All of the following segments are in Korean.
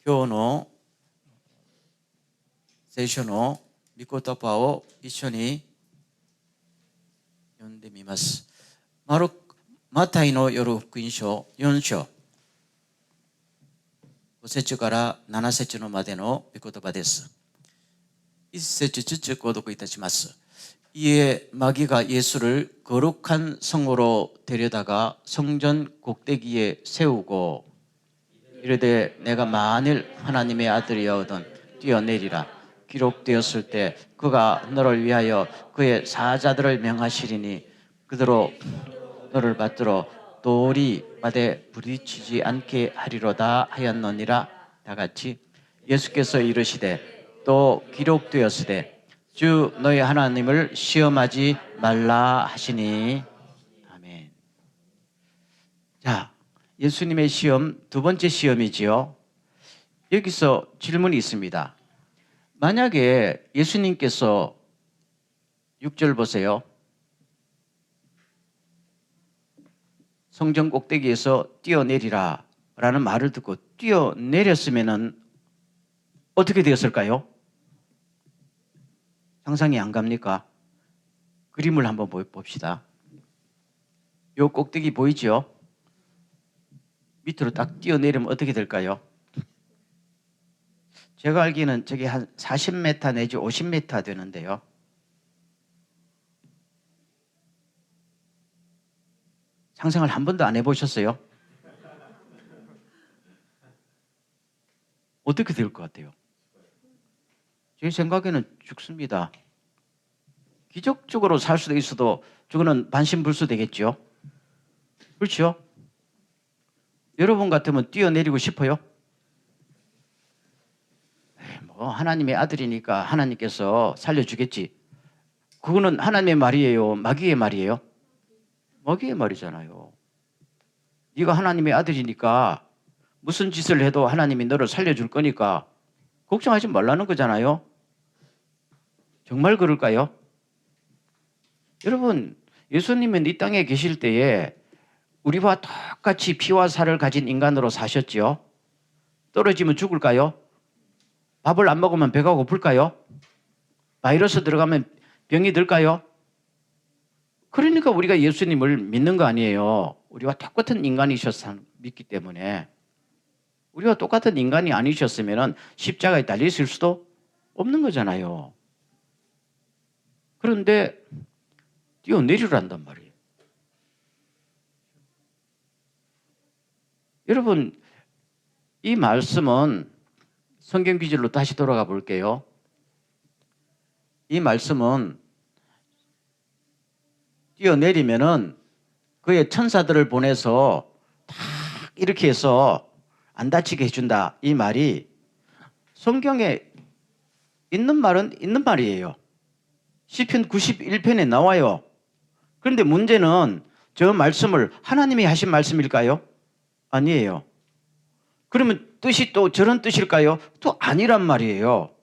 今日の聖書の御言葉を一緒に読んでみます。マタイの夜福音書4章5節から7節のまでの御言葉です。1節ずつ購読いたします。이에 마귀가 예수를 거룩한 성으로 데려다가 성전 꼭대기에 세우고 이르되 내가 만일 하나님의 아들이여든 뛰어내리라. 기록되었을 때 그가 너를 위하여 그의 사자들을 명하시리니 그대로 너를 받들어 돌이 바다에 부딪히지 않게 하리로다 하였느니라. 다같이 예수께서 이르시되 또 기록되었으되 주 너희 하나님을 시험하지 말라 하시니. 아멘. 자, 예수님의 시험, 두 번째 시험이지요. 여기서 질문이 있습니다. 만약에 예수님께서 6절 보세요. 성전 꼭대기에서 뛰어내리라 라는 말을 듣고 뛰어내렸으면 어떻게 되었을까요? 상상이 안 갑니까? 그림을 한번 봅시다. 요 꼭대기 보이죠? 밑으로 딱 뛰어내리면 어떻게 될까요? 제가 알기에는 저기 한 40m 내지 50m 되는데요. 상상을 한 번도 안 해보셨어요? 어떻게 될 것 같아요? 제 생각에는 죽습니다. 기적적으로 살 수도 있어도 저거는 반신불수 되겠죠? 그렇죠? 여러분 같으면 뛰어내리고 싶어요? 뭐 하나님의 아들이니까 하나님께서 살려주겠지. 그거는 하나님의 말이에요? 마귀의 말이에요? 마귀의 말이잖아요. 네가 하나님의 아들이니까 무슨 짓을 해도 하나님이 너를 살려줄 거니까 걱정하지 말라는 거잖아요. 정말 그럴까요? 여러분, 예수님은 이 땅에 계실 때에 우리와 똑같이 피와 살을 가진 인간으로 사셨죠. 떨어지면 죽을까요? 밥을 안 먹으면 배가 고플까요? 바이러스 들어가면 병이 들까요? 그러니까 우리가 예수님을 믿는 거 아니에요. 우리와 똑같은 인간이셔서 믿기 때문에. 우리와 똑같은 인간이 아니셨으면 십자가에 달리실 수도 없는 거잖아요. 그런데 뛰어내리란단 말이에요. 여러분, 이 말씀은 성경 기절로 다시 돌아가 볼게요. 이 말씀은 뛰어내리면은 그의 천사들을 보내서 다 이렇게 해서 안 다치게 해준다. 이 말이 성경에 있는 말은 있는 말이에요. 시편 91편에 나와요. 그런데 문제는 저 말씀을 하나님이 하신 말씀일까요? 아니에요. 그러면 뜻이 또 저런 뜻일까요? 또 아니란 말이에요.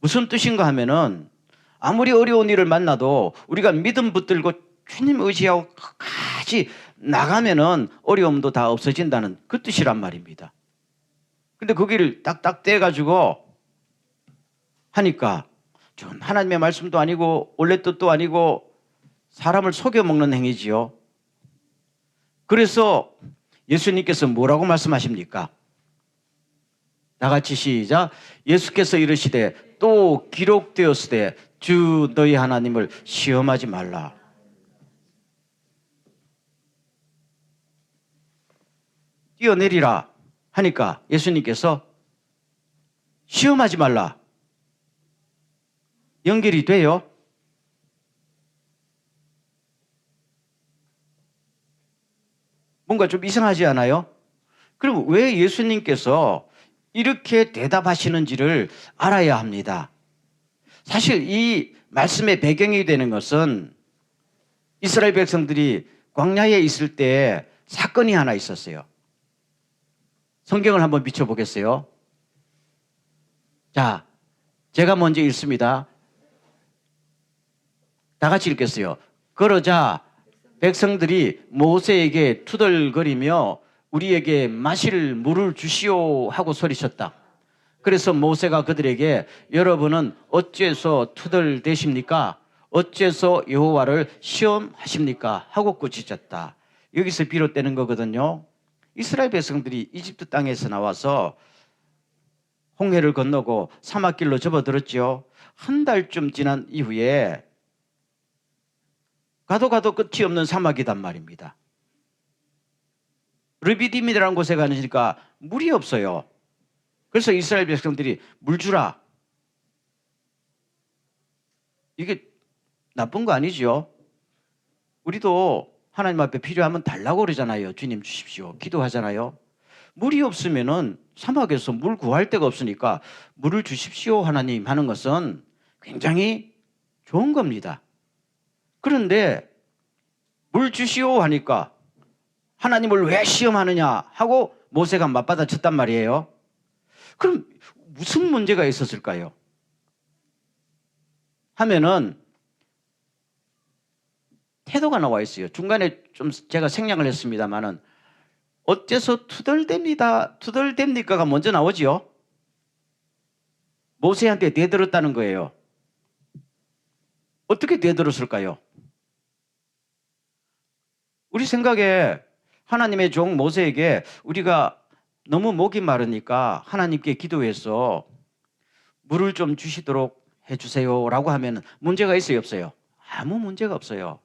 무슨 뜻인가 하면은 아무리 어려운 일을 만나도 우리가 믿음 붙들고 주님 의지하고 끝까지 나가면은 어려움도 다 없어진다는 그 뜻이란 말입니다. 근데 거기를 딱딱 떼가지고 하니까 좀 하나님의 말씀도 아니고 원래 뜻도 아니고 사람을 속여먹는 행위지요. 그래서 예수님께서 뭐라고 말씀하십니까? 다 같이 시작. 예수께서 이르시되 또 기록되었으되 주 너희 하나님을 시험하지 말라. 뛰어내리라 하니까 예수님께서 시험하지 말라. 연결이 돼요? 뭔가 좀 이상하지 않아요? 그럼 왜 예수님께서 이렇게 대답하시는지를 알아야 합니다. 사실 이 말씀의 배경이 되는 것은 이스라엘 백성들이 광야에 있을 때 사건이 하나 있었어요. 성경을 한번 비춰보겠어요. 자, 제가 먼저 읽습니다. 다 같이 읽겠어요. 그러자 백성들이 모세에게 투덜거리며 우리에게 마실 물을 주시오 하고 소리쳤다. 그래서 모세가 그들에게 여러분은 어째서 투덜대십니까? 어째서 여호와를 시험하십니까? 하고 꾸짖었다. 여기서 비롯되는 거거든요. 이스라엘 백성들이 이집트 땅에서 나와서 홍해를 건너고 사막길로 접어들었죠. 한 달쯤 지난 이후에 가도 끝이 없는 사막이단 말입니다. 르비딤이라는 곳에 가니까 물이 없어요. 그래서 이스라엘 백성들이 물 주라. 이게 나쁜 거 아니죠? 우리도 하나님 앞에 필요하면 달라고 그러잖아요. 주님 주십시오. 기도하잖아요. 물이 없으면은 사막에서 물 구할 데가 없으니까 물을 주십시오 하나님 하는 것은 굉장히 좋은 겁니다. 그런데 물 주시오 하니까 하나님을 왜 시험하느냐 하고 모세가 맞받아쳤단 말이에요. 그럼 무슨 문제가 있었을까요? 하면은 태도가 나와 있어요. 중간에 좀 제가 생략을 했습니다만은 어째서 투덜댑니까가 먼저 나오지요. 모세한테 대들었다는 거예요. 어떻게 대들었을까요? 우리 생각에 하나님의 종 모세에게 우리가 너무 목이 마르니까 하나님께 기도해서 물을 좀 주시도록 해주세요 라고 하면 문제가 있어요, 없어요? 아무 문제가 없어요.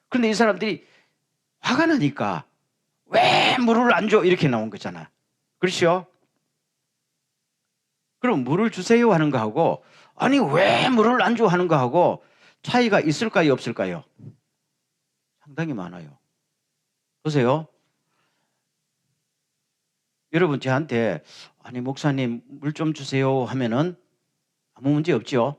그런데 이 사람들이 화가 나니까 왜 물을 안 줘? 이렇게 나온 거잖아. 그렇죠? 그럼 물을 주세요 하는 거하고 아니 왜 물을 안 줘 하는 거하고 차이가 있을까요, 없을까요? 상당히 많아요. 보세요. 여러분 저한테 아니 목사님 물 좀 주세요 하면은 아무 문제 없죠.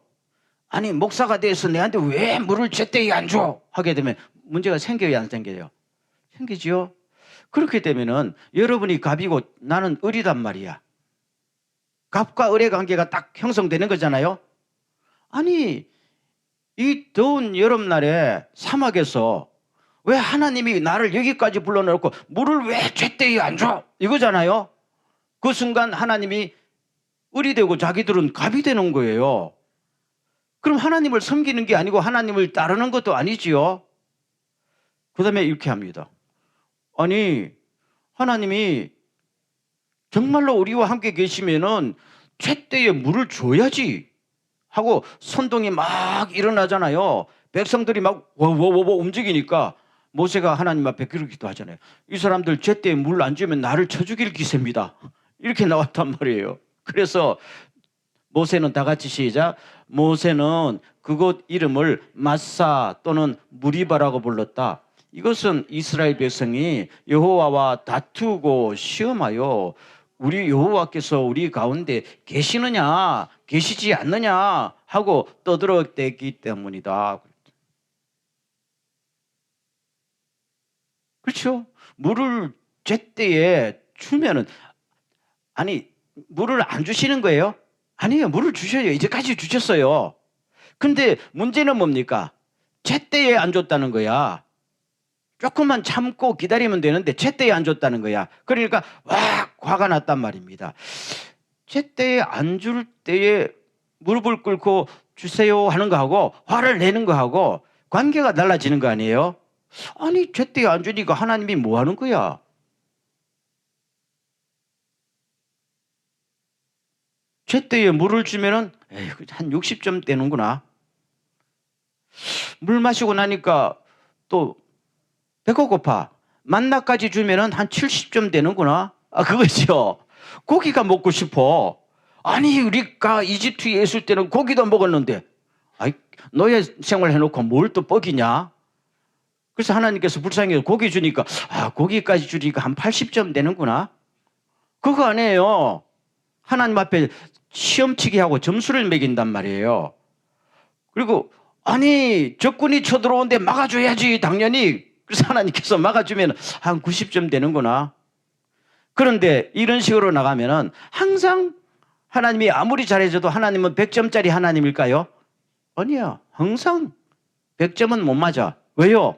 아니 목사가 돼서 내한테 왜 물을 제때에 안 줘? 하게 되면 문제가 생겨요, 안 생겨요? 생기지요. 그렇게 되면은 여러분이 갑이고 나는 을이단 말이야. 갑과 을의 관계가 딱 형성되는 거잖아요. 아니 이 더운 여름날에 사막에서 왜 하나님이 나를 여기까지 불러놓고 물을 왜 제때에 안 줘? 이거잖아요. 그 순간 하나님이 을이 되고 자기들은 갑이 되는 거예요. 그럼 하나님을 섬기는 게 아니고 하나님을 따르는 것도 아니지요. 그 다음에 이렇게 합니다. 아니 하나님이 정말로 우리와 함께 계시면은 제때에 물을 줘야지 하고 선동이 막 일어나잖아요. 백성들이 막 워워워 움직이니까 모세가 하나님 앞에 그러기도 하잖아요. 이 사람들 제때에 물 안 주면 나를 쳐 죽일 기세입니다. 이렇게 나왔단 말이에요. 그래서 모세는 다 같이 시작. 모세는 그곳 이름을 마사 또는 무리바라고 불렀다. 이것은 이스라엘 백성이 여호와와 다투고 시험하여 우리 여호와께서 우리 가운데 계시느냐 계시지 않느냐 하고 떠들어댔기 때문이다. 그렇죠? 물을 제때에 주면은 아니 물을 안 주시는 거예요? 아니에요. 물을 주셔요. 이제까지 주셨어요. 근데 문제는 뭡니까? 제때에 안 줬다는 거야. 조금만 참고 기다리면 되는데 제때에 안 줬다는 거야. 그러니까 와 화가 났단 말입니다. 제때에 안 줄 때에 무릎을 꿇고 주세요 하는 거하고 화를 내는 거하고 관계가 달라지는 거 아니에요? 아니 제때에 안 주니까 하나님이 뭐 하는 거야? 제때에 물을 주면은 한 60점 되는구나. 물 마시고 나니까 또 배가 고파. 만나까지 주면은 한 70점 되는구나. 아, 그거죠. 고기가 먹고 싶어. 아니, 우리가 이집트에 있을 때는 고기도 먹었는데, 아이, 노예 생활 해놓고 뭘 또 뻑이냐? 그래서 하나님께서 불쌍해서 고기 주니까, 아, 고기까지 주니까 한 80점 되는구나. 그거 아니에요. 하나님 앞에 시험치기 하고 점수를 매긴단 말이에요. 그리고, 아니, 적군이 쳐들어오는데 막아줘야지, 당연히. 그래서 하나님께서 막아주면 한 90점 되는구나. 그런데 이런 식으로 나가면은 항상 하나님이 아무리 잘해줘도 하나님은 100점짜리 하나님일까요? 아니야. 항상 100점은 못 맞아. 왜요?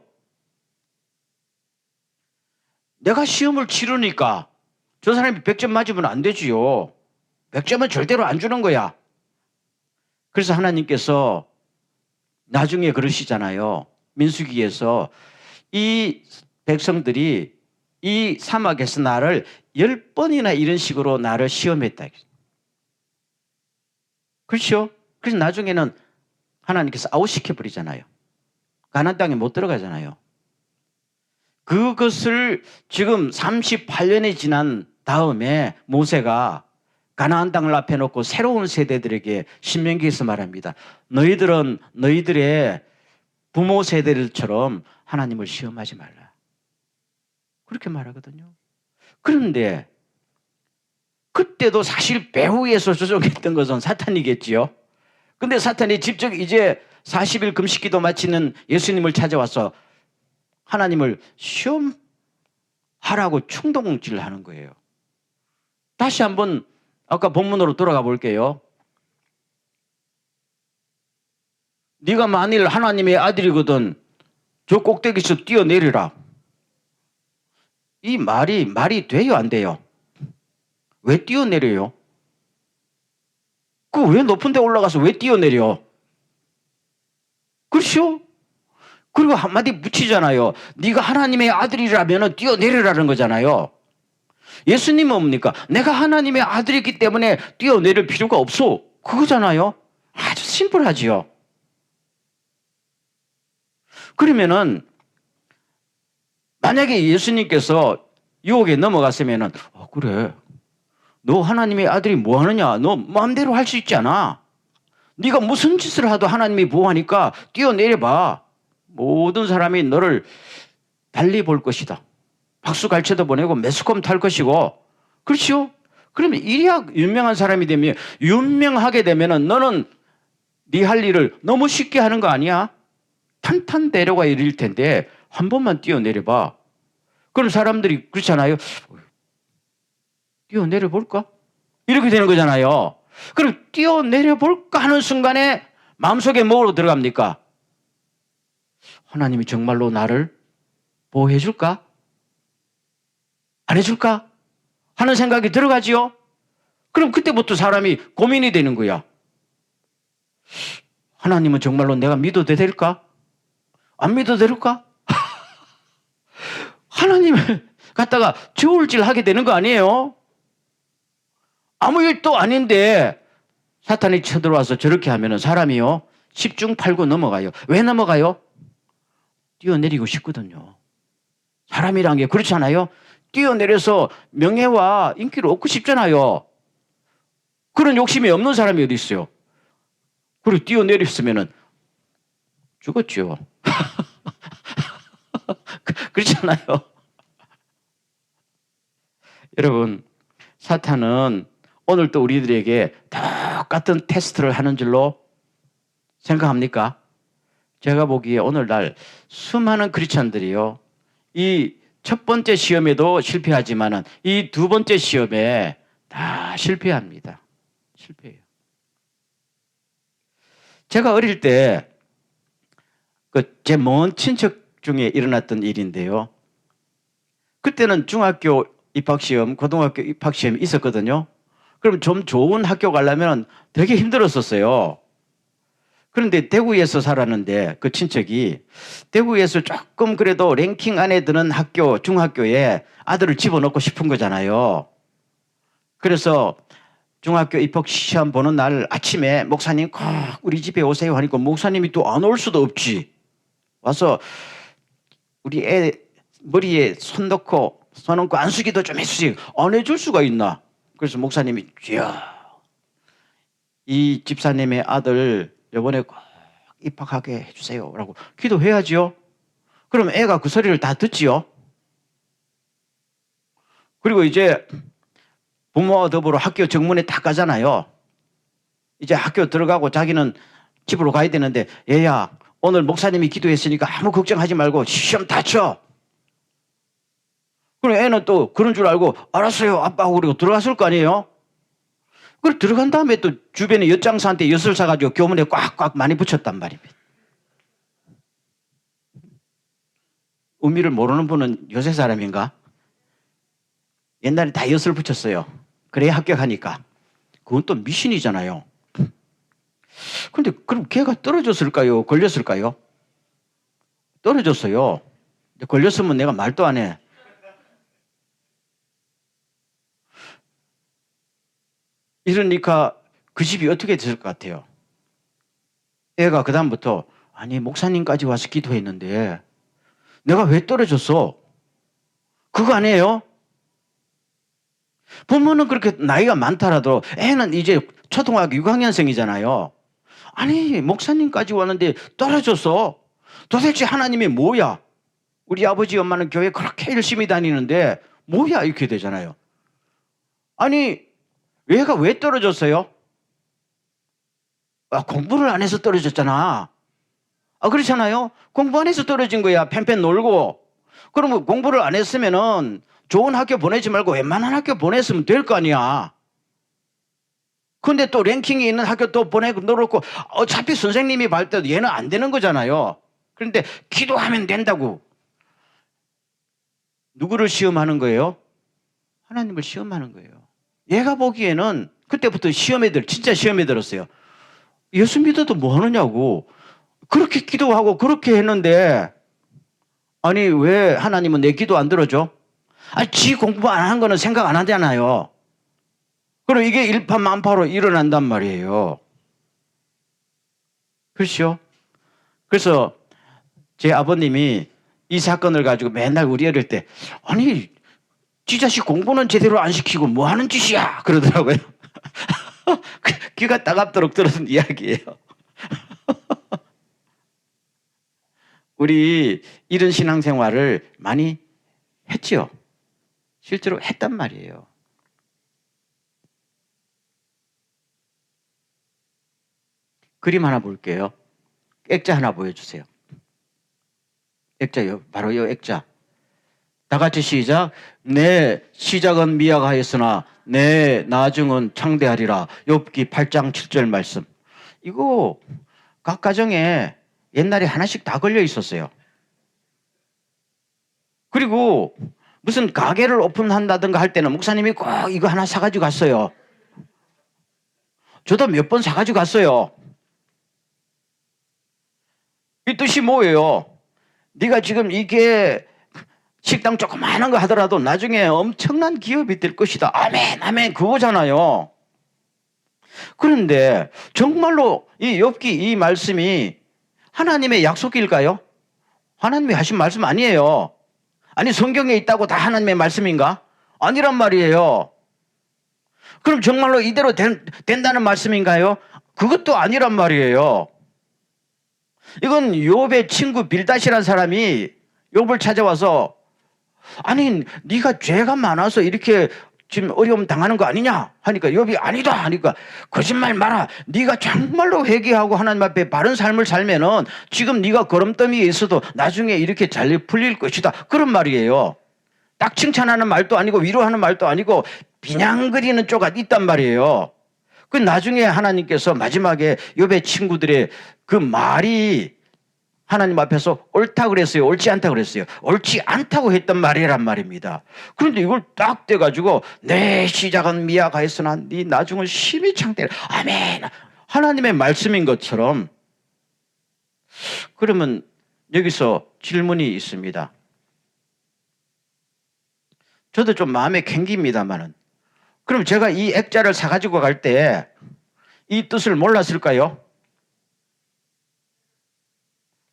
내가 시험을 치르니까 저 사람이 100점 맞으면 안 되지요. 100점은 절대로 안 주는 거야. 그래서 하나님께서 나중에 그러시잖아요. 민수기에서 이 백성들이 이 사막에서 나를 10번이나 이런 식으로 나를 시험했다. 그렇죠? 그래서 나중에는 하나님께서 아웃시켜버리잖아요. 가나안 땅에 못 들어가잖아요. 그것을 지금 38년이 지난 다음에 모세가 가나안 땅을 앞에 놓고 새로운 세대들에게 신명기에서 말합니다. 너희들은 너희들의 부모 세대들처럼 하나님을 시험하지 말라. 그렇게 말하거든요. 그런데 그때도 사실 배후에서 조종했던 것은 사탄이겠지요. 근데 사탄이 직접 이제 40일 금식기도 마치는 예수님을 찾아와서 하나님을 시험하라고 충동질을 하는 거예요. 다시 한번 아까 본문으로 돌아가 볼게요. 네가 만일 하나님의 아들이거든 저 꼭대기에서 뛰어내리라. 이 말이 돼요, 안 돼요? 왜 뛰어내려요? 그 왜 높은 데 올라가서 왜 뛰어내려? 그렇죠? 그리고 한마디 붙이잖아요. 네가 하나님의 아들이라면 뛰어내리라는 거잖아요. 예수님은 뭡니까? 내가 하나님의 아들이기 때문에 뛰어내릴 필요가 없어. 그거잖아요. 아주 심플하지요. 그러면은 만약에 예수님께서 유혹에 넘어갔으면은 그래. 너 하나님의 아들이 뭐 하느냐? 너 마음대로 할 수 있지 않아? 네가 무슨 짓을 하도 하나님이 보호하니까 뛰어내려봐. 모든 사람이 너를 달리 볼 것이다. 박수 갈채도 보내고 매스컴 탈 것이고. 그렇죠? 그러면 이리야 유명한 사람이 되면 유명하게 되면은 너는 네 할 일을 너무 쉽게 하는 거 아니야? 탄탄대로가 이를 텐데 한 번만 뛰어내려봐. 그럼 사람들이 그렇잖아요. 뛰어내려 볼까? 이렇게 되는 거잖아요. 그럼 뛰어내려 볼까 하는 순간에 마음속에 뭐로 들어갑니까? 하나님이 정말로 나를 보호해 줄까? 안 해줄까? 하는 생각이 들어가지요. 그럼 그때부터 사람이 고민이 되는 거야. 하나님은 정말로 내가 믿어도 될까? 안 믿어도 될까? 하나님을 갖다가 저울질 하게 되는 거 아니에요? 아무 일도 아닌데 사탄이 쳐들어와서 저렇게 하면 사람이요 10중 8구 넘어가요. 왜 넘어가요? 뛰어내리고 싶거든요. 사람이란 게 그렇지 않아요? 뛰어내려서 명예와 인기를 얻고 싶잖아요. 그런 욕심이 없는 사람이 어디 있어요? 그리고 뛰어내렸으면 죽었죠. 그렇잖아요. 여러분, 사탄은 오늘도 우리들에게 똑같은 테스트를 하는 줄로 생각합니까? 제가 보기에 오늘날 수많은 크리스찬들이요. 이 첫 번째 시험에도 실패하지만은 이 두 번째 시험에 다 실패합니다. 실패해요. 제가 어릴 때 제 먼 친척 중에 일어났던 일인데요. 그때는 중학교 입학시험, 고등학교 입학시험이 있었거든요. 그럼 좀 좋은 학교 가려면 되게 힘들었었어요. 그런데 대구에서 살았는데 그 친척이 대구에서 조금 그래도 랭킹 안에 드는 학교, 중학교에 아들을 집어넣고 싶은 거잖아요. 그래서 중학교 입학시험 보는 날 아침에 목사님 꼭 우리 집에 오세요 하니까 목사님이 또 안 올 수도 없지. 와서 우리 애 머리에 손 넣고 손 얹고 안수기도 좀 해주지. 안 해줄 수가 있나. 그래서 목사님이 이 집사님의 아들 이번에 꼭 입학하게 해주세요 라고 기도해야지요. 그럼 애가 그 소리를 다 듣지요. 그리고 이제 부모와 더불어 학교 정문에 딱 가잖아요. 이제 학교 들어가고 자기는 집으로 가야 되는데 얘야 오늘 목사님이 기도했으니까 아무 걱정하지 말고 시험 다 쳐. 그럼 애는 또 그런 줄 알고 알았어요 아빠 하고 그리고 들어갔을 거 아니에요. 그리고 들어간 다음에 또 주변에 엿장사한테 엿을 사가지고 교문에 꽉꽉 많이 붙였단 말입니다. 의미를 모르는 분은 요새 사람인가? 옛날에 다 엿을 붙였어요. 그래야 합격하니까. 그건 또 미신이잖아요. 근데 그럼 걔가 떨어졌을까요? 걸렸을까요? 떨어졌어요. 걸렸으면 내가 말도 안 해. 이러니까 그 집이 어떻게 됐을 것 같아요? 애가 그다음부터 아니 목사님까지 와서 기도했는데 내가 왜 떨어졌어? 그거 아니에요? 부모는 그렇게 나이가 많더라도 애는 이제 초등학교 6학년생이잖아요. 아니 목사님까지 왔는데 떨어졌어. 도대체 하나님이 뭐야? 우리 아버지 엄마는 교회 그렇게 열심히 다니는데 뭐야 이렇게 되잖아요. 아니 얘가 왜 떨어졌어요? 공부를 안 해서 떨어졌잖아. 그렇잖아요. 공부 안 해서 떨어진 거야. 펜펜 놀고. 그러면 공부를 안 했으면은 좋은 학교 보내지 말고 웬만한 학교 보냈으면 될 거 아니야. 근데 또 랭킹이 있는 학교 또 보내고 놀았고 어차피 선생님이 볼 때도 얘는 안 되는 거잖아요. 그런데 기도하면 된다고. 누구를 시험하는 거예요? 하나님을 시험하는 거예요. 얘가 보기에는 그때부터 진짜 시험에 들었어요. 예수 믿어도 뭐 하느냐고. 그렇게 기도하고 그렇게 했는데 아니 왜 하나님은 내 기도 안 들어줘? 지 공부 안 한 거는 생각 안 하잖아요. 그럼 이게 일파만파로 일어난단 말이에요. 그렇죠? 그래서 제 아버님이 이 사건을 가지고 맨날 우리 어릴 때 아니 지 자식 공부는 제대로 안 시키고 뭐 하는 짓이야 그러더라고요. 귀가 따갑도록 들었던 이야기예요. 우리 이런 신앙생활을 많이 했죠. 실제로 했단 말이에요. 그림 하나 볼게요. 액자 하나 보여주세요. 액자요. 바로 이 액자. 다 같이 시작. 내 시작은 미약하였으나 내 나중은 창대하리라. 욥기 8장 7절 말씀. 이거 각 가정에 옛날에 하나씩 다 걸려 있었어요. 그리고 무슨 가게를 오픈한다든가 할 때는 목사님이 꼭 이거 하나 사가지고 갔어요. 저도 몇 번 사가지고 갔어요. 이 뜻이 뭐예요? 네가 지금 이게 식당 조그마한 거 하더라도 나중에 엄청난 기업이 될 것이다. 아멘, 아멘, 그거잖아요. 그런데 정말로 이 욥기 이 말씀이 하나님의 약속일까요? 하나님이 하신 말씀 아니에요. 아니 성경에 있다고 다 하나님의 말씀인가? 아니란 말이에요. 그럼 정말로 이대로 된다는 말씀인가요? 그것도 아니란 말이에요. 이건 욥의 친구 빌닷이라는 사람이 욥을 찾아와서 아니 네가 죄가 많아서 이렇게 지금 어려움 당하는 거 아니냐 하니까 욥이 아니다 하니까 거짓말 마라. 네가 정말로 회개하고 하나님 앞에 바른 삶을 살면은 지금 네가 걸음더미에 있어도 나중에 이렇게 잘 풀릴 것이다. 그런 말이에요. 딱 칭찬하는 말도 아니고 위로하는 말도 아니고 비냥거리는 쪽가 있단 말이에요. 그 나중에 하나님께서 마지막에 욥의 친구들의 그 말이 하나님 앞에서 옳다 그랬어요? 옳지 않다 그랬어요? 옳지 않다고 했던 말이란 말입니다. 그런데 이걸 딱 떼가지고 내 시작은 미약하였으나 네 나중은 심히 창대하리라. 아멘. 하나님의 말씀인 것처럼. 그러면 여기서 질문이 있습니다. 저도 좀 마음에 캥깁니다만은 그럼 제가 이 액자를 사가지고 갈 때 이 뜻을 몰랐을까요?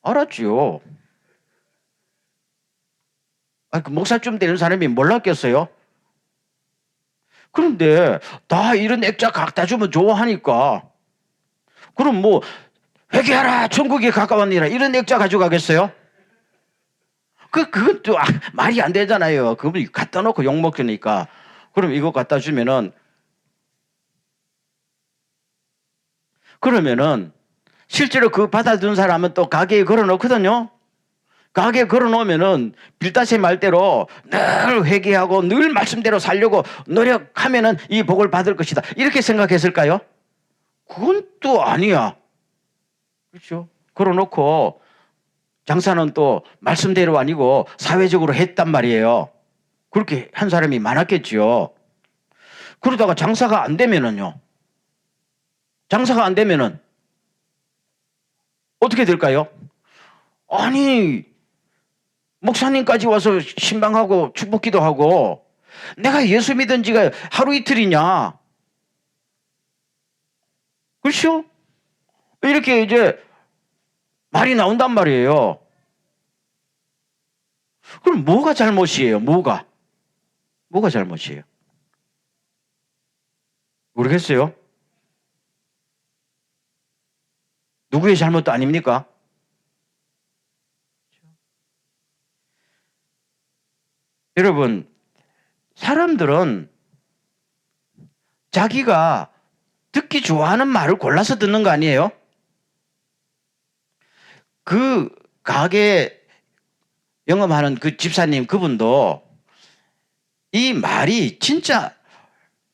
알았지요. 그 목사쯤 되는 사람이 몰랐겠어요? 그런데 다 이런 액자 갖다 주면 좋아하니까 그럼 뭐 회개하라 천국에 가까웠니라 이런 액자 가져가겠어요? 그건 또 말이 안 되잖아요. 그분 갖다 놓고 욕먹으니까 그럼 이거 갖다 주면은 그러면은 실제로 그 받아준 사람은 또 가게에 걸어놓거든요. 가게에 걸어놓으면은 빌닷의 말대로 늘 회개하고 늘 말씀대로 살려고 노력하면은 이 복을 받을 것이다. 이렇게 생각했을까요? 그건 또 아니야. 그렇죠? 걸어놓고 장사는 또 말씀대로 아니고 사회적으로 했단 말이에요. 그렇게 한 사람이 많았겠지요. 그러다가 장사가 안 되면은요. 장사가 안 되면은 어떻게 될까요? 아니, 목사님까지 와서 신방하고 축복기도 하고 내가 예수 믿은 지가 하루 이틀이냐? 그렇죠? 이렇게 이제 말이 나온단 말이에요. 그럼 뭐가 잘못이에요? 뭐가 잘못이에요? 모르겠어요. 누구의 잘못도 아닙니까? 여러분, 사람들은 자기가 듣기 좋아하는 말을 골라서 듣는 거 아니에요? 그 가게 영업하는 그 집사님 그분도 이 말이 진짜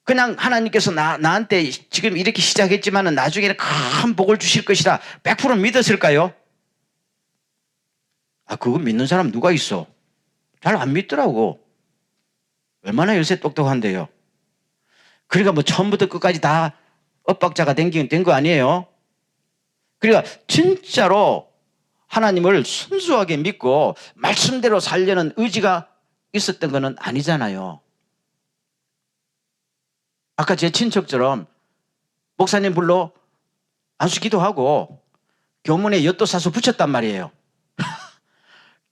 그냥 하나님께서 나한테 지금 이렇게 시작했지만 나중에는 큰 복을 주실 것이라 100% 믿었을까요? 그거 믿는 사람 누가 있어? 잘 안 믿더라고. 얼마나 요새 똑똑한데요. 그러니까 뭐 처음부터 끝까지 다 엇박자가 된 거 아니에요? 그러니까 진짜로 하나님을 순수하게 믿고 말씀대로 살려는 의지가 있었던 거는 아니잖아요. 아까 제 친척처럼 목사님 불러 안수 기도하고 교문에 엿도 사서 붙였단 말이에요.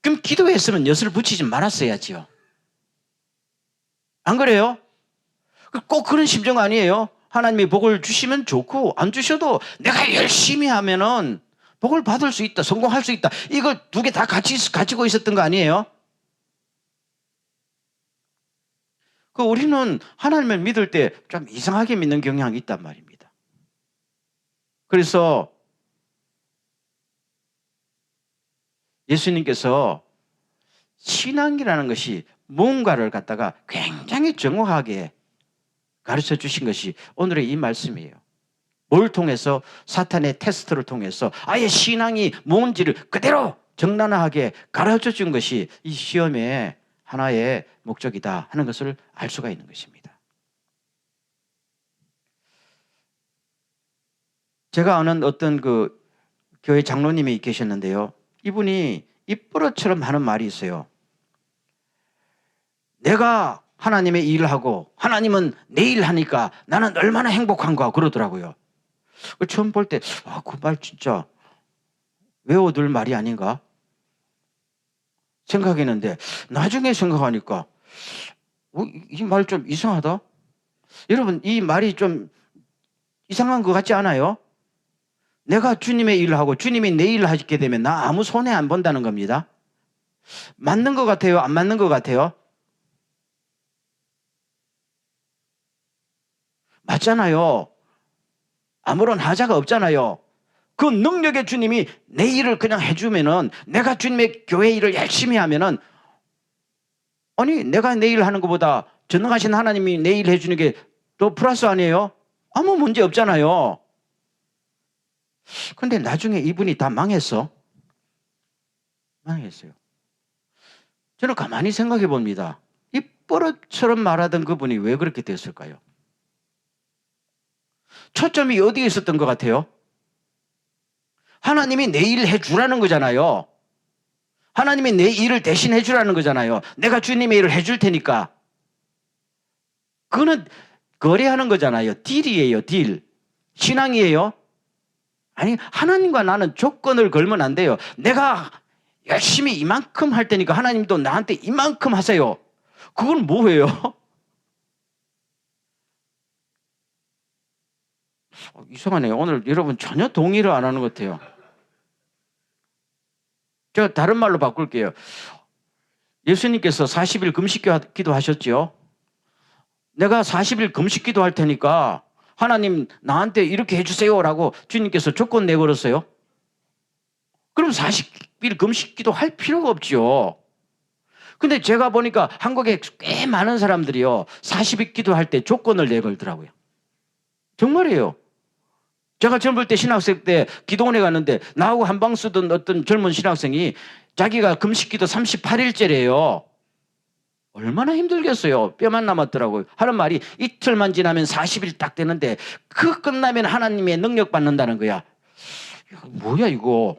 그럼 기도했으면 엿을 붙이지 말았어야지요. 안 그래요? 꼭 그런 심정 아니에요? 하나님이 복을 주시면 좋고 안 주셔도 내가 열심히 하면은 복을 받을 수 있다, 성공할 수 있다. 이걸 두 개 다 가지고 있었던 거 아니에요? 우리는 하나님을 믿을 때 좀 이상하게 믿는 경향이 있단 말입니다. 그래서 예수님께서 신앙이라는 것이 뭔가를 갖다가 굉장히 정확하게 가르쳐 주신 것이 오늘의 이 말씀이에요. 뭘 통해서? 사탄의 테스트를 통해서 아예 신앙이 뭔지를 그대로 적나라하게 가르쳐 준 것이 이 시험의 하나의 목적이다 하는 것을 알 수가 있는 것입니다. 제가 아는 어떤 그 교회 장로님이 계셨는데요. 이분이 입버릇처럼 하는 말이 있어요. 내가 하나님의 일을 하고 하나님은 내 일 하니까 나는 얼마나 행복한가 그러더라고요. 처음 볼 때 그 말 진짜 외워둘 말이 아닌가 생각했는데 나중에 생각하니까 이 말 좀 이상하다. 여러분, 이 말이 좀 이상한 것 같지 않아요? 내가 주님의 일을 하고 주님이 내 일을 하게 되면 나 아무 손해 안 본다는 겁니다. 맞는 것 같아요? 안 맞는 것 같아요? 맞잖아요. 아무런 하자가 없잖아요. 그 능력의 주님이 내 일을 그냥 해주면은, 내가 주님의 교회 일을 열심히 하면은, 아니 내가 내 일 하는 것보다 전능하신 하나님이 내 일 해주는 게 더 플러스 아니에요? 아무 문제 없잖아요. 근데 나중에 이분이 다 망했어. 망했어요. 저는 가만히 생각해 봅니다. 입버릇처럼 말하던 그분이 왜 그렇게 됐을까요? 초점이 어디에 있었던 것 같아요? 하나님이 내 일을 해주라는 거잖아요. 하나님이 내 일을 대신 해주라는 거잖아요. 내가 주님의 일을 해줄 테니까. 그거는 거래하는 거잖아요. 딜이에요, 딜. 신앙이에요. 아니, 하나님과 나는 조건을 걸면 안 돼요. 내가 열심히 이만큼 할 테니까 하나님도 나한테 이만큼 하세요. 그건 뭐예요? 이상하네요. 오늘 여러분 전혀 동의를 안 하는 것 같아요. 제가 다른 말로 바꿀게요. 예수님께서 40일 금식 기도하셨죠? 내가 40일 금식 기도할 테니까 하나님 나한테 이렇게 해주세요라고 주님께서 조건 내걸었어요. 그럼 40일 금식 기도할 필요가 없죠. 근데 제가 보니까 한국에 꽤 많은 사람들이요 40일 기도할 때 조건을 내걸더라고요. 정말이에요. 제가 젊을 때 신학생 때 기도원에 갔는데 나하고 한방 쓰던 어떤 젊은 신학생이 자기가 금식기도 38일째래요. 얼마나 힘들겠어요. 뼈만 남았더라고요. 하는 말이 이틀만 지나면 40일 딱 되는데 그 끝나면 하나님의 능력 받는다는 거야. 야, 뭐야 이거.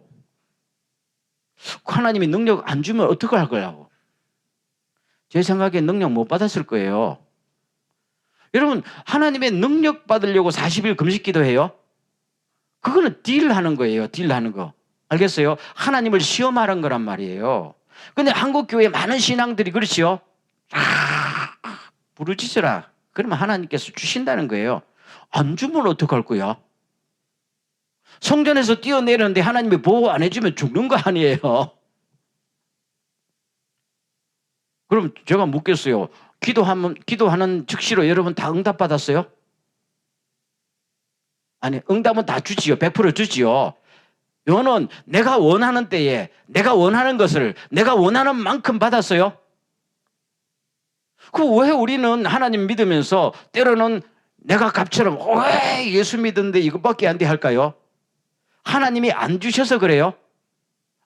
하나님이 능력 안 주면 어떡할 거냐고. 제 생각에 능력 못 받았을 거예요. 여러분 하나님의 능력 받으려고 40일 금식 기도해요? 그거는 딜하는 거예요. 딜하는 거. 알겠어요? 하나님을 시험하는 거란 말이에요. 근데 한국교회 많은 신앙들이 그렇지요. 부르짖으라. 그러면 하나님께서 주신다는 거예요. 안 주면 어떡할 거야? 성전에서 뛰어내렸는데 하나님이 보호 안 해주면 죽는 거 아니에요? 그럼 제가 묻겠어요. 기도하는 즉시로 여러분 다 응답 받았어요? 아니, 응답은 다 주지요. 100% 주지요. 이거는 내가 원하는 때에 내가 원하는 것을 내가 원하는 만큼 받았어요? 그 왜 우리는 하나님 믿으면서 때로는 내가 갑처럼 왜 예수 믿는데 이것밖에 안 돼 할까요? 하나님이 안 주셔서 그래요?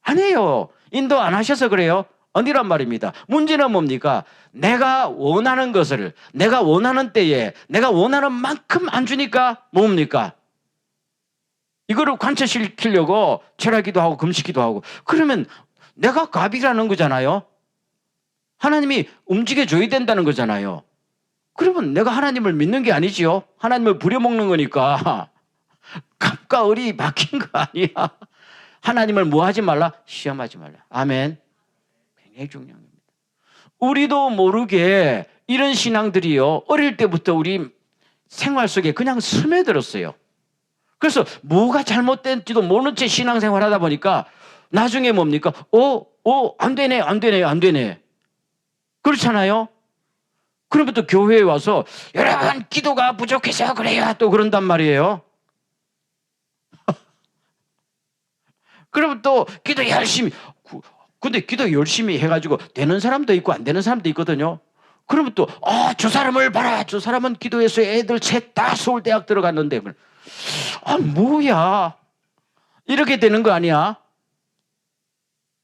아니에요. 인도 안 하셔서 그래요? 아니란 말입니다. 문제는 뭡니까? 내가 원하는 것을 내가 원하는 때에 내가 원하는 만큼 안 주니까 뭡니까? 이거를 관철시키려고 철학기도 하고 금식기도 하고 그러면 내가 갑이라는 거잖아요. 하나님이 움직여줘야 된다는 거잖아요. 그러면 내가 하나님을 믿는 게 아니지요. 하나님을 부려먹는 거니까 갑과 을이 바뀐 거 아니야. 하나님을 뭐 하지 말라? 시험하지 말라. 아멘. 굉장히 중요한 겁니다. 우리도 모르게 이런 신앙들이요. 어릴 때부터 우리 생활 속에 그냥 스며들었어요. 그래서 뭐가 잘못된지도 모르는 채 신앙생활 하다 보니까 나중에 뭡니까? 안 되네. 그렇잖아요? 그러면 또 교회에 와서 여러분 기도가 부족해서 그래요. 또 그런단 말이에요. 그러면 또 기도 열심히 근데 기도 열심히 해가지고 되는 사람도 있고 안 되는 사람도 있거든요. 그러면 또 저 사람을 봐라. 저 사람은 기도해서 애들 셋 다 서울대학 들어갔는데 뭐야 이렇게 되는 거 아니야?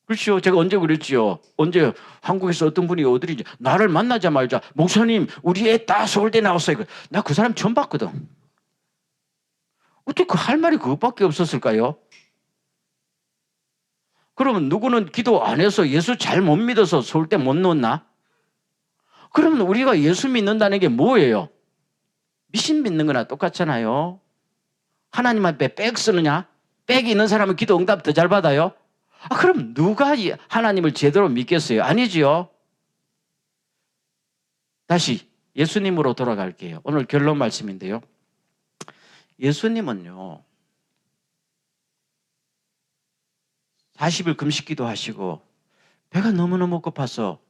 그렇죠. 제가 언제 그랬지요? 언제 한국에서 어떤 분이 어디든지 나를 만나자마자 목사님 우리 애 다 서울대 나왔어요. 나 그 사람 처음 봤거든. 어떻게 할 말이 그것밖에 없었을까요? 그러면 누구는 기도 안 해서 예수 잘 못 믿어서 서울대 못 넣었나? 그러면 우리가 예수 믿는다는 게 뭐예요? 미신 믿는 거나 똑같잖아요. 하나님 앞에 백 쓰느냐? 백이 있는 사람은 기도 응답 더 잘 받아요? 그럼 누가 하나님을 제대로 믿겠어요? 아니지요. 다시 예수님으로 돌아갈게요. 오늘 결론 말씀인데요. 예수님은요 40일 금식기도 하시고 배가 너무너무 고파서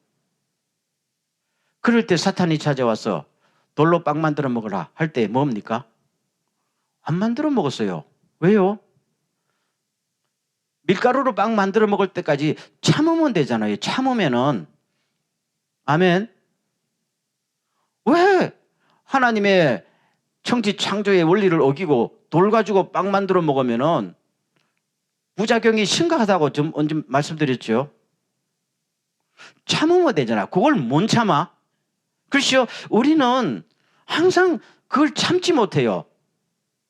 그럴 때 사탄이 찾아와서 돌로 빵 만들어 먹으라 할 때 뭡니까? 안 만들어 먹었어요. 왜요? 밀가루로 빵 만들어 먹을 때까지 참으면 되잖아요. 참으면은 아멘. 왜 하나님의 천지 창조의 원리를 어기고 돌 가지고 빵 만들어 먹으면은 부작용이 심각하다고 좀 언제 말씀드렸죠. 참으면 되잖아. 그걸 못 참아. 그렇죠? 우리는 항상 그걸 참지 못해요.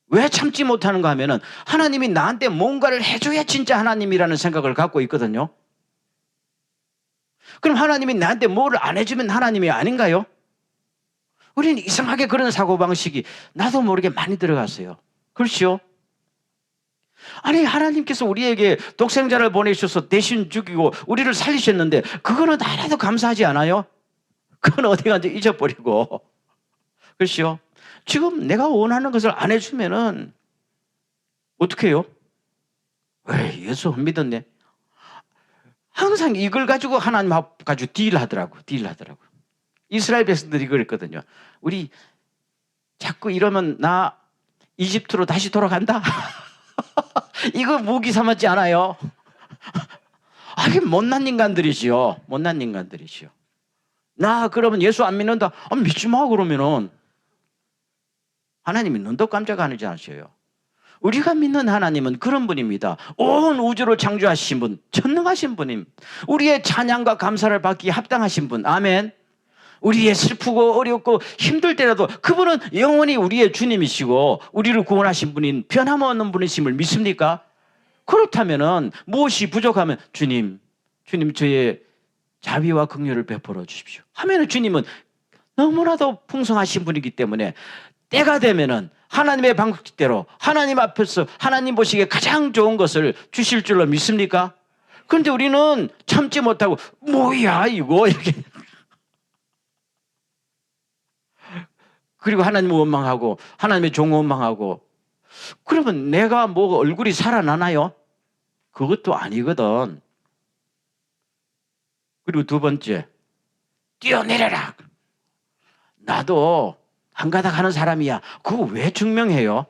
왜 참지 못하는가 하면은 하나님이 나한테 뭔가를 해줘야 진짜 하나님이라는 생각을 갖고 있거든요. 그럼 하나님이 나한테 뭐를 안 해주면 하나님이 아닌가요? 우리는 이상하게 그런 사고방식이 나도 모르게 많이 들어갔어요. 그렇죠? 아니 하나님께서 우리에게 독생자를 보내주셔서 대신 죽이고 우리를 살리셨는데 그거는 하나도 감사하지 않아요? 그건 어디 간지 잊어버리고. 그렇죠? 지금 내가 원하는 것을 안 해주면은 어떻게 해요? 왜 예수 안 믿었네? 항상 이걸 가지고 하나님 가지고 딜하더라고. 이스라엘 백성들이 그랬거든요. 우리 자꾸 이러면 나 이집트로 다시 돌아간다? 이거 무기 삼았지 않아요? 이게 못난 인간들이지요. 나 그러면 예수 안 믿는다? 믿지 마 그러면은. 하나님이 눈도 깜짝 안 하지 않으셔요. 우리가 믿는 하나님은 그런 분입니다. 온 우주를 창조하신 분, 전능하신 분임. 우리의 찬양과 감사를 받기에 합당하신 분. 아멘. 우리의 슬프고 어렵고 힘들 때라도 그분은 영원히 우리의 주님이시고 우리를 구원하신 분인 변함없는 분이심을 믿습니까? 그렇다면 무엇이 부족하면 주님 저의 자비와 긍휼을 베풀어 주십시오 하면 주님은 너무나도 풍성하신 분이기 때문에 때가 되면은 하나님의 방식대로 하나님 앞에서 하나님 보시기에 가장 좋은 것을 주실 줄로 믿습니까? 그런데 우리는 참지 못하고 뭐야 이거 이렇게 그리고 하나님을 원망하고 하나님의 종 원망하고 그러면 내가 뭐 얼굴이 살아나나요? 그것도 아니거든. 그리고 두 번째, 뛰어내려라. 나도 한 가닥 하는 사람이야. 그거 왜 증명해요?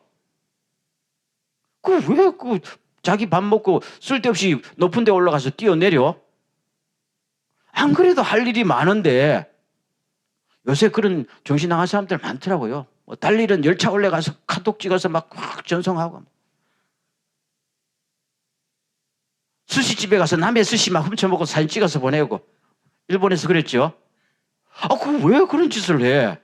왜 자기 밥 먹고 쓸데없이 높은 데 올라가서 뛰어내려? 안 그래도 할 일이 많은데 요새 그런 정신 나간 사람들 많더라고요. 딸 일은 열차 올라가서 카톡 찍어서 막 전송하고 스시집에 가서 남의 스시 막 훔쳐먹고 사진 찍어서 보내고 일본에서 그랬죠. 왜 그런 짓을 해?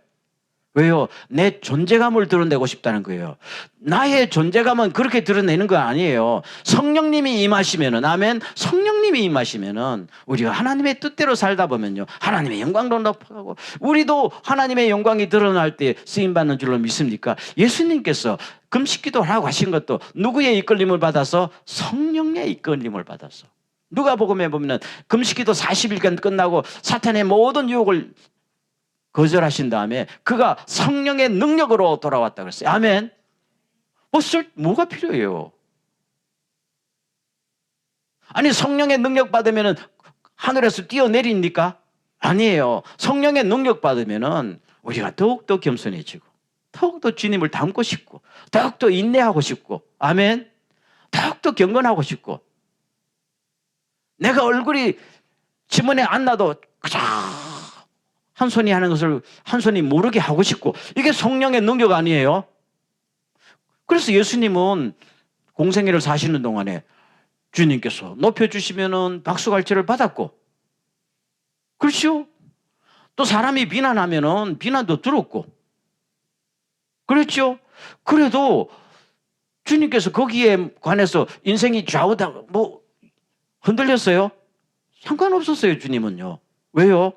왜요? 내 존재감을 드러내고 싶다는 거예요. 나의 존재감은 그렇게 드러내는 거 아니에요. 성령님이 임하시면은, 아멘. 성령님이 임하시면은 우리가 하나님의 뜻대로 살다 보면요, 하나님의 영광도 높아가고 우리도 하나님의 영광이 드러날 때 쓰임 받는 줄로 믿습니까? 예수님께서 금식기도를 하고 하신 것도 누구의 이끌림을 받아서? 성령의 이끌림을 받아서. 누가복음에 보면은 금식기도 40일간 끝나고 사탄의 모든 유혹을 거절하신 다음에 그가 성령의 능력으로 돌아왔다 그랬어요. 아멘. 뭐가 필요해요? 아니 성령의 능력 받으면 하늘에서 뛰어내립니까? 아니에요. 성령의 능력 받으면 우리가 더욱더 겸손해지고 더욱더 주님을 닮고 싶고 더욱더 인내하고 싶고 아멘. 더욱더 경건하고 싶고 내가 얼굴이 지문에 안 나도 그저 한 손이 하는 것을 한 손이 모르게 하고 싶고 이게 성령의 능력 아니에요? 그래서 예수님은 공생애를 사시는 동안에 주님께서 높여주시면은 박수갈채를 받았고 그렇죠? 또 사람이 비난하면은 비난도 들었고 그렇죠? 그래도 주님께서 거기에 관해서 인생이 좌우다 흔들렸어요? 상관없었어요. 주님은요. 왜요?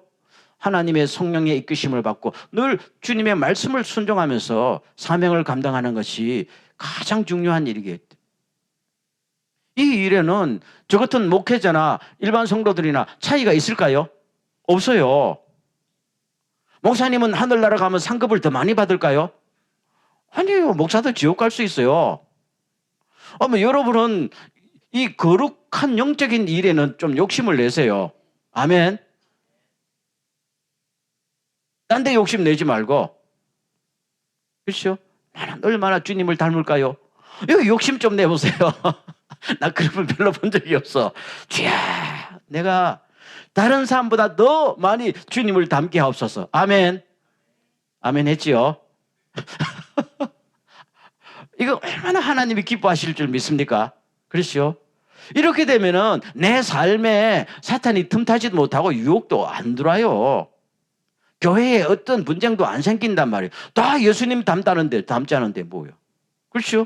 하나님의 성령의 이끄심을 받고 늘 주님의 말씀을 순종하면서 사명을 감당하는 것이 가장 중요한 일이겠죠. 이 일에는 저 같은 목회자나 일반 성도들이나 차이가 있을까요? 없어요. 목사님은 하늘나라 가면 상급을 더 많이 받을까요? 아니에요. 목사도 지옥 갈 수 있어요. 여러분은 이 거룩한 영적인 일에는 좀 욕심을 내세요. 아멘. 딴 데 욕심 내지 말고. 그렇죠? 나는 얼마나 주님을 닮을까요? 여기 욕심 좀 내보세요. 나 그런 분 별로 본 적이 없어. 주야, 내가 다른 사람보다 더 많이 주님을 닮게 하옵소서. 아멘. 아멘 했지요? 이거 얼마나 하나님이 기뻐하실 줄 믿습니까? 그렇죠? 이렇게 되면은 내 삶에 사탄이 틈타지도 못하고 유혹도 안 들어와요. 교회에 어떤 분쟁도 안 생긴단 말이에요. 다 예수님 닮지 않은데 뭐예요? 그렇죠?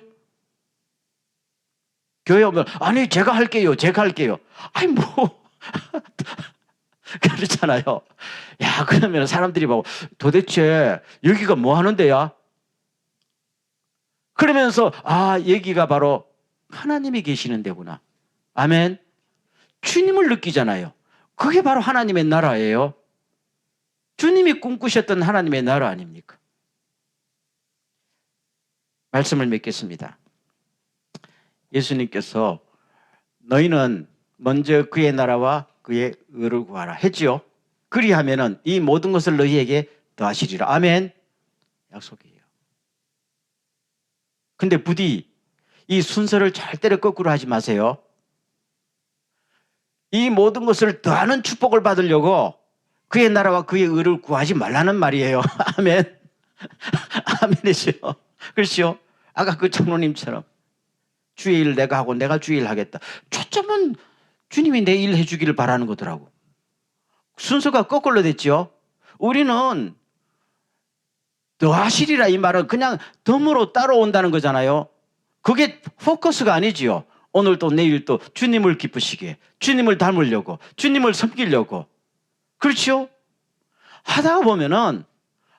교회 오면 아니 제가 할게요. 아니 그렇잖아요. 야 그러면 사람들이 막 도대체 여기가 뭐 하는 데야? 그러면서 여기가 바로 하나님이 계시는 데구나. 아멘. 주님을 느끼잖아요. 그게 바로 하나님의 나라예요. 주님이 꿈꾸셨던 하나님의 나라 아닙니까? 말씀을 맺겠습니다. 예수님께서 너희는 먼저 그의 나라와 그의 의를 구하라 했지요. 그리하면은 이 모든 것을 너희에게 더하시리라. 아멘. 약속이에요. 근데 부디 이 순서를 절대로 거꾸로 하지 마세요. 이 모든 것을 더하는 축복을 받으려고 그의 나라와 그의 의를 구하지 말라는 말이에요. 아멘. 아멘이죠. 그렇죠? 아까 그 장로님처럼 주의 일 내가 하고 내가 주의 일 하겠다. 초점은 주님이 내 일 해주기를 바라는 거더라고. 순서가 거꾸로 됐죠. 우리는 더 하시리라 이 말은 그냥 덤으로 따라온다는 거잖아요. 그게 포커스가 아니지요. 오늘도 내일도 주님을 기쁘시게, 주님을 닮으려고, 주님을 섬기려고. 그렇죠? 하다가 보면은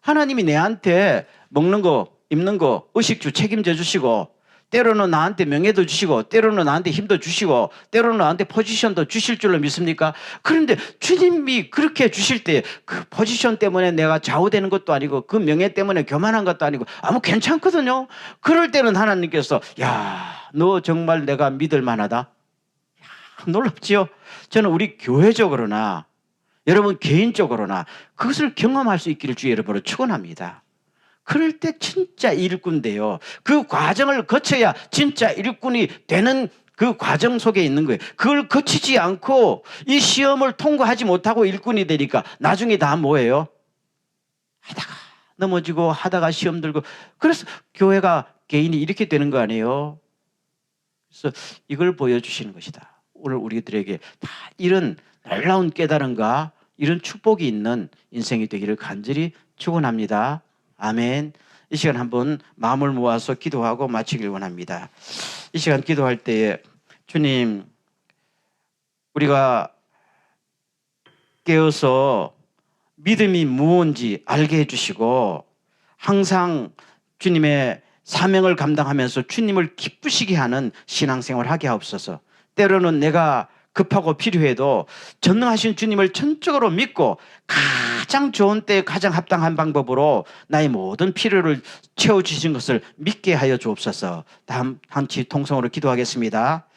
하나님이 내한테 먹는 거, 입는 거, 의식주 책임져 주시고, 때로는 나한테 명예도 주시고, 때로는 나한테 힘도 주시고, 때로는 나한테 포지션도 주실 줄로 믿습니까? 그런데 주님이 그렇게 주실 때 그 포지션 때문에 내가 좌우되는 것도 아니고 그 명예 때문에 교만한 것도 아니고 아무 괜찮거든요. 그럴 때는 하나님께서 야, 너 정말 내가 믿을 만하다. 야, 놀랍지요? 저는 우리 교회적으로나 여러분 개인적으로나 그것을 경험할 수 있기를 주의 여러분을 축원합니다. 그럴 때 진짜 일꾼 돼요. 그 과정을 거쳐야 진짜 일꾼이 되는 그 과정 속에 있는 거예요. 그걸 거치지 않고 이 시험을 통과하지 못하고 일꾼이 되니까 나중에 다 뭐예요? 하다가 넘어지고 하다가 시험 들고 그래서 교회가 개인이 이렇게 되는 거 아니에요? 그래서 이걸 보여주시는 것이다. 오늘 우리들에게 다 이런 놀라운 깨달음과 이런 축복이 있는 인생이 되기를 간절히 축원합니다. 아멘. 이 시간 한번 마음을 모아서 기도하고 마치길 원합니다. 이 시간 기도할 때에 주님, 우리가 깨어서 믿음이 무엇인지 알게 해주시고 항상 주님의 사명을 감당하면서 주님을 기쁘시게 하는 신앙생활을 하게 하옵소서. 때로는 내가 급하고 필요해도 전능하신 주님을 전적으로 믿고 가장 좋은 때 가장 합당한 방법으로 나의 모든 필요를 채워주신 것을 믿게 하여 주옵소서. 다음 한치 통성으로 기도하겠습니다.